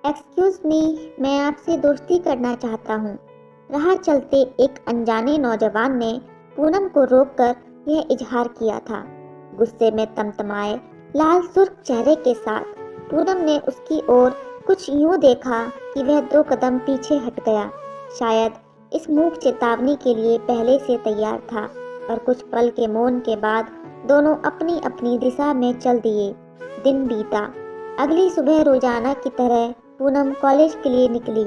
Excuse me, मैं आपसे दोस्ती करना चाहता हूँ। राह चलते एक अनजाने नौजवान ने पूनम को रोककर यह इजहार किया था। गुस्से में तमतमाए लाल सुर्ख चेहरे के साथ पूनम ने उसकी ओर कुछ यूं देखा कि वह 2 कदम पीछे हट गया। शायद इस मूक चेतावनी के लिए पहले से तैयार था और कुछ पल के मौन के बाद दोनों अपनी अपनी दिशा में चल दिए। दिन बीता। अगली सुबह रोजाना की तरह पूनम कॉलेज के लिए निकली,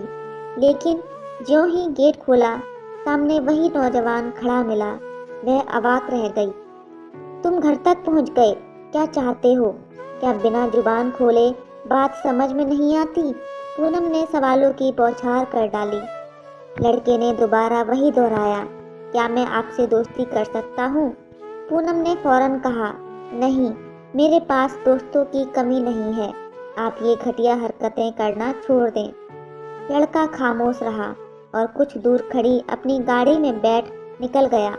लेकिन ज्यों ही गेट खोला सामने वही नौजवान खड़ा मिला। वह अवाक रह गई। तुम घर तक पहुंच गए, क्या चाहते हो? क्या बिना जुबान खोले बात समझ में नहीं आती? पूनम ने सवालों की बौछार कर डाली। लड़के ने दोबारा वही दोहराया, क्या मैं आपसे दोस्ती कर सकता हूँ? पूनम ने फौरन कहा, नहीं, मेरे पास दोस्तों की कमी नहीं है, आप ये घटिया हरकतें करना छोड़ दें। लड़का खामोश रहा और कुछ दूर खड़ी अपनी गाड़ी में बैठ निकल गया।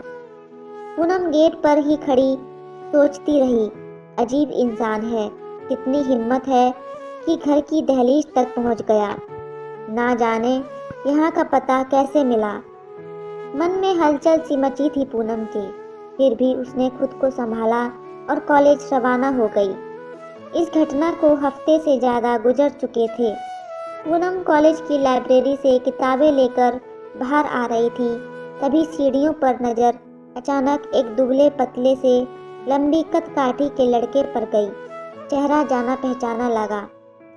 पूनम गेट पर ही खड़ी सोचती रही, अजीब इंसान है, कितनी हिम्मत है कि घर की दहलीज तक पहुंच गया। ना जाने यहाँ का पता कैसे मिला। मन में हलचल सी मची थी पूनम की, फिर भी उसने खुद को संभाला और कॉलेज रवाना हो गई। इस घटना को हफ्ते से ज़्यादा गुजर चुके थे। पूनम कॉलेज की लाइब्रेरी से किताबें लेकर बाहर आ रही थी, तभी सीढ़ियों पर नज़र अचानक एक दुबले पतले से लंबी कदकाठी के लड़के पर गई। चेहरा जाना पहचाना लगा।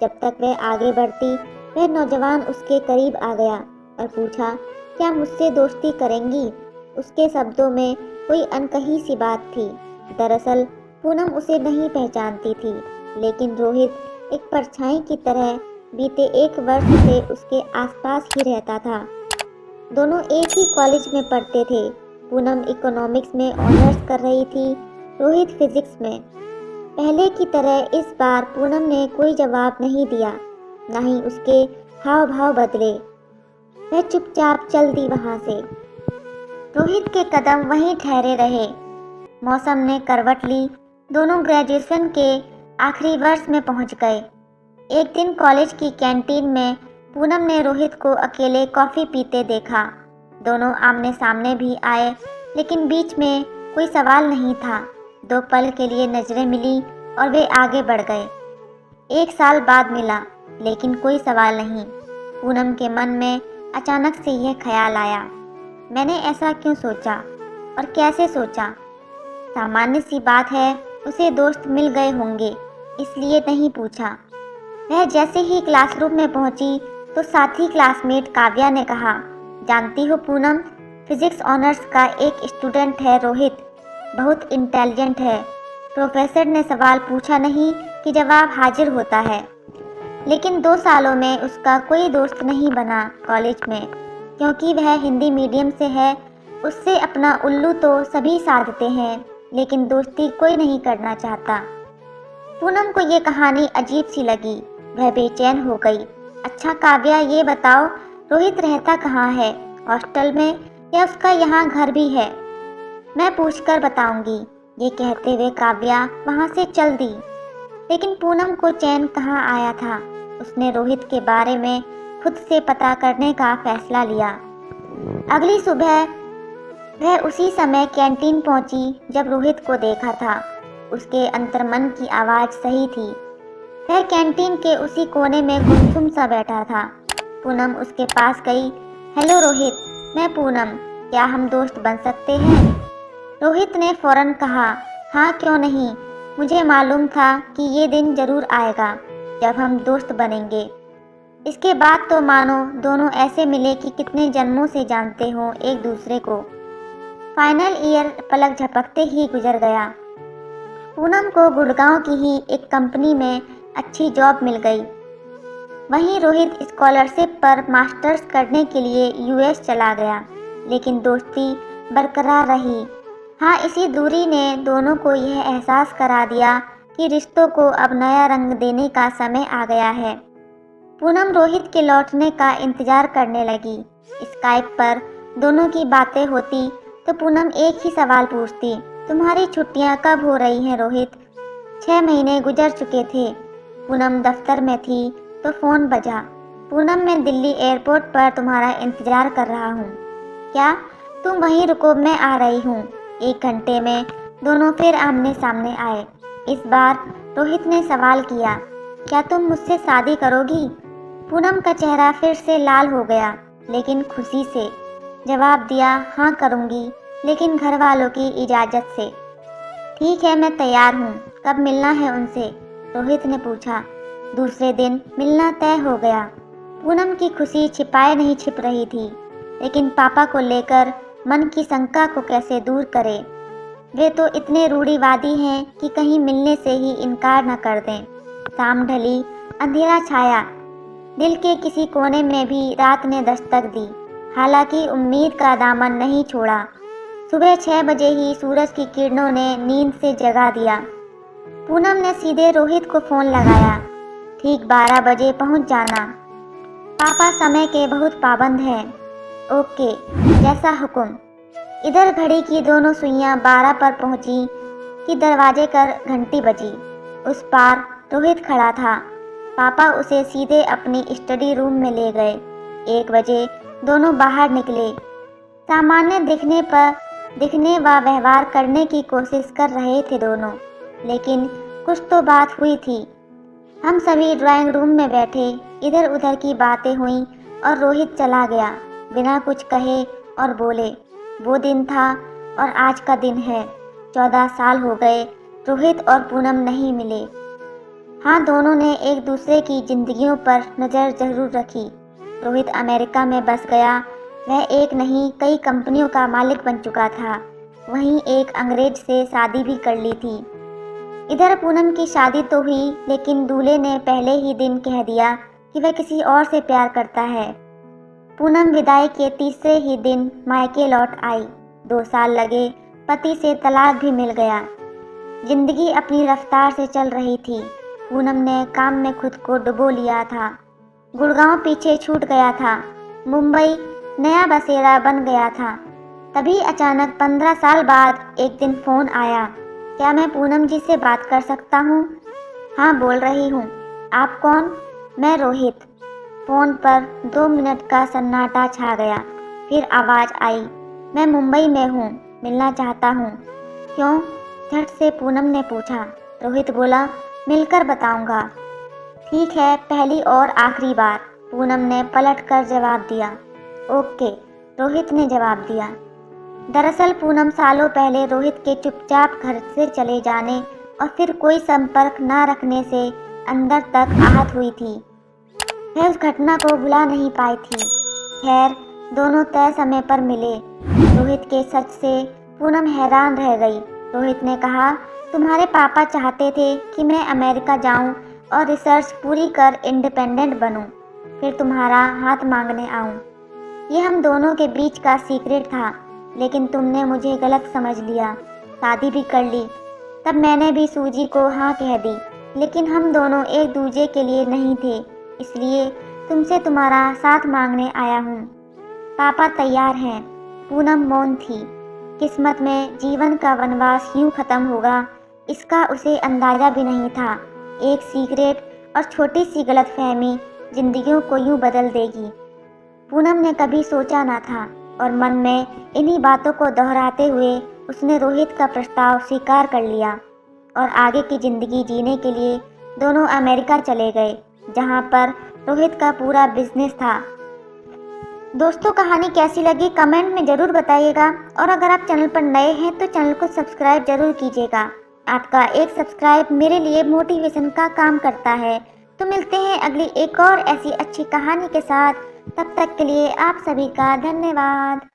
जब तक वह आगे बढ़ती, वह नौजवान उसके करीब आ गया और पूछा, क्या मुझसे दोस्ती करेंगी? उसके शब्दों में कोई अनकही सी बात थी। दरअसल पूनम उसे नहीं पहचानती थी, लेकिन रोहित एक परछाई की तरह बीते 1 वर्ष से उसके आसपास ही रहता था। दोनों एक ही कॉलेज में पढ़ते थे। पूनम इकोनॉमिक्स में ऑनर्स कर रही थी, रोहित फिजिक्स में। पहले की तरह इस बार पूनम ने कोई जवाब नहीं दिया, न ही उसके हाव भाव बदले। वह चुपचाप चल दी वहां से। रोहित के कदम वहीं ठहरे रहे। मौसम ने करवट ली। दोनों ग्रेजुएशन के आखिरी वर्ष में पहुंच गए। एक दिन कॉलेज की कैंटीन में पूनम ने रोहित को अकेले कॉफ़ी पीते देखा। दोनों आमने सामने भी आए, लेकिन बीच में कोई सवाल नहीं था। 2 पल के लिए नजरें मिली और वे आगे बढ़ गए। 1 साल बाद मिला, लेकिन कोई सवाल नहीं। पूनम के मन में अचानक से यह ख्याल आया, मैंने ऐसा क्यों सोचा और कैसे सोचा? सामान्य सी बात है, उसे दोस्त मिल गए होंगे, इसलिए नहीं पूछा। वह जैसे ही क्लासरूम में पहुंची तो साथी क्लासमेट काव्या ने कहा, जानती हो पूनम, फिजिक्स ऑनर्स का एक स्टूडेंट है रोहित, बहुत इंटेलिजेंट है। प्रोफेसर ने सवाल पूछा नहीं कि जवाब हाजिर होता है। लेकिन 2 सालों में उसका कोई दोस्त नहीं बना कॉलेज में, क्योंकि वह हिंदी मीडियम से है। उससे अपना उल्लू तो सभी साधते हैं, लेकिन दोस्ती कोई नहीं करना चाहता। पूनम को ये कहानी अजीब सी लगी। वह बेचैन हो गई। अच्छा काव्या, ये बताओ, रोहित रहता कहाँ है? हॉस्टल में या उसका यहाँ घर भी है? मैं पूछकर बताऊंगी। ये कहते हुए काव्या वहाँ से चल दी। लेकिन पूनम को चैन कहाँ आया था। उसने रोहित के बारे में खुद से पता करने का फैसला लिया। अगली सुबह वह उसी समय कैंटीन पहुंची जब रोहित को देखा था। उसके अंतर्मन की आवाज़ सही थी। वह कैंटीन के उसी कोने में गुमसुम सा बैठा था। पूनम उसके पास गई। हेलो रोहित, मैं पूनम, क्या हम दोस्त बन सकते हैं? रोहित ने फौरन कहा, हाँ क्यों नहीं, मुझे मालूम था कि ये दिन जरूर आएगा जब हम दोस्त बनेंगे। इसके बाद तो मानो दोनों ऐसे मिले कि कितने जन्मों से जानते हों एक दूसरे को। फाइनल ईयर पलक झपकते ही गुजर गया। पूनम को गुड़गांव की ही एक कंपनी में अच्छी जॉब मिल गई। वहीं रोहित स्कॉलरशिप पर मास्टर्स करने के लिए यूएस चला गया, लेकिन दोस्ती बरकरार रही। हाँ, इसी दूरी ने दोनों को यह एहसास करा दिया कि रिश्तों को अब नया रंग देने का समय आ गया है। पूनम रोहित के लौटने का इंतजार करने लगी। स्काइप पर दोनों की बातें होती तो पूनम एक ही सवाल पूछती, तुम्हारी छुट्टियां कब हो रही हैं रोहित? 6 महीने गुजर चुके थे। पूनम दफ्तर में थी, तो फ़ोन बजा। पूनम, मैं दिल्ली एयरपोर्ट पर तुम्हारा इंतज़ार कर रहा हूँ। क्या? तुम वहीं रुको, मैं आ रही हूँ। 1 घंटे में दोनों फिर आमने सामने आए। इस बार रोहित ने सवाल किया, क्या तुम मुझसे शादी करोगी? पूनम का चेहरा फिर से लाल हो गया, लेकिन खुशी से जवाब दिया, हाँ करूँगी, लेकिन घर वालों की इजाज़त से। ठीक है, मैं तैयार हूँ। कब मिलना है उनसे? रोहित ने पूछा। दूसरे दिन मिलना तय हो गया। पूनम की खुशी छिपाए नहीं छिप रही थी, लेकिन पापा को लेकर मन की शंका को कैसे दूर करे। वे तो इतने रूढ़िवादी हैं कि कहीं मिलने से ही इनकार न कर दें। शाम ढली, अंधेरा छाया। दिल के किसी कोने में भी रात ने दस्तक दी, हालांकि उम्मीद का दामन नहीं छोड़ा। सुबह 6 बजे ही सूरज की किरणों ने नींद से जगा दिया। पूनम ने सीधे रोहित को फ़ोन लगाया। ठीक 12 बजे पहुंच जाना। पापा समय के बहुत पाबंद हैं। ओके, जैसा हुक्म। इधर घड़ी की दोनों सुइयां 12 पर पहुंची कि दरवाजे पर घंटी बजी। उस पार रोहित खड़ा था। पापा उसे सीधे अपनी स्टडी रूम में ले गए। 1 बजे दोनों बाहर निकले। सामान्य दिखने व व्यवहार करने की कोशिश कर रहे थे दोनों, लेकिन कुछ तो बात हुई थी। हम सभी ड्राइंग रूम में बैठे, इधर उधर की बातें हुईं और रोहित चला गया बिना कुछ कहे और बोले। वो दिन था और आज का दिन है। 14 साल हो गए, रोहित और पूनम नहीं मिले। हाँ, दोनों ने एक दूसरे की जिंदगियों पर नज़र जरूर रखी। रोहित अमेरिका में बस गया। वह एक नहीं कई कंपनियों का मालिक बन चुका था। वहीं एक अंग्रेज से शादी भी कर ली थी। इधर पूनम की शादी तो हुई, लेकिन दूल्हे ने पहले ही दिन कह दिया कि वह किसी और से प्यार करता है। पूनम विदाई के तीसरे ही दिन मायके लौट आई। 2 साल लगे, पति से तलाक भी मिल गया। जिंदगी अपनी रफ्तार से चल रही थी। पूनम ने काम में खुद को डुबो लिया था। गुड़गांव पीछे छूट गया था। मुंबई नया बसेरा बन गया था। तभी अचानक 15 साल बाद एक दिन फ़ोन आया। क्या मैं पूनम जी से बात कर सकता हूँ? हाँ, बोल रही हूँ। आप कौन? मैं रोहित। फ़ोन पर 2 मिनट का सन्नाटा छा गया। फिर आवाज़ आई, मैं मुंबई में हूँ, मिलना चाहता हूँ। क्यों? झट से पूनम ने पूछा। रोहित बोला, मिलकर बताऊंगा। ठीक है, पहली और आखिरी बार, पूनम ने पलट कर जवाब दिया। ओके, रोहित ने जवाब दिया। दरअसल पूनम सालों पहले रोहित के चुपचाप घर से चले जाने और फिर कोई संपर्क न रखने से अंदर तक आहत हुई थी। वह उस घटना को भुला नहीं पाई थी। खैर, दोनों तय समय पर मिले। रोहित के सच से पूनम हैरान रह गई। रोहित ने कहा, तुम्हारे पापा चाहते थे कि मैं अमेरिका जाऊं और रिसर्च पूरी कर इंडिपेंडेंट बनूं, फिर तुम्हारा हाथ मांगने आऊं। ये हम दोनों के बीच का सीक्रेट था, लेकिन तुमने मुझे गलत समझ लिया, शादी भी कर ली। तब मैंने भी सूजी को हाँ कह दी, लेकिन हम दोनों एक दूसरे के लिए नहीं थे, इसलिए तुमसे तुम्हारा साथ मांगने आया हूँ। पापा तैयार हैं। पूनम मौन थी। किस्मत में जीवन का वनवास यूं खत्म होगा, इसका उसे अंदाजा भी नहीं था। एक सीक्रेट और छोटी सी गलतफहमी जिंदगियों को यूं बदल देगी, पूनम ने कभी सोचा ना था। और मन में इन्हीं बातों को दोहराते हुए उसने रोहित का प्रस्ताव स्वीकार कर लिया और आगे की जिंदगी जीने के लिए दोनों अमेरिका चले गए, जहां पर रोहित का पूरा बिजनेस था। दोस्तों, कहानी कैसी लगी कमेंट में ज़रूर बताइएगा, और अगर आप चैनल पर नए हैं तो चैनल को सब्सक्राइब जरूर कीजिएगा। आपका एक सब्सक्राइब मेरे लिए मोटिवेशन का काम करता है। तो मिलते हैं अगली एक और ऐसी अच्छी कहानी के साथ। तब तक के लिए आप सभी का धन्यवाद।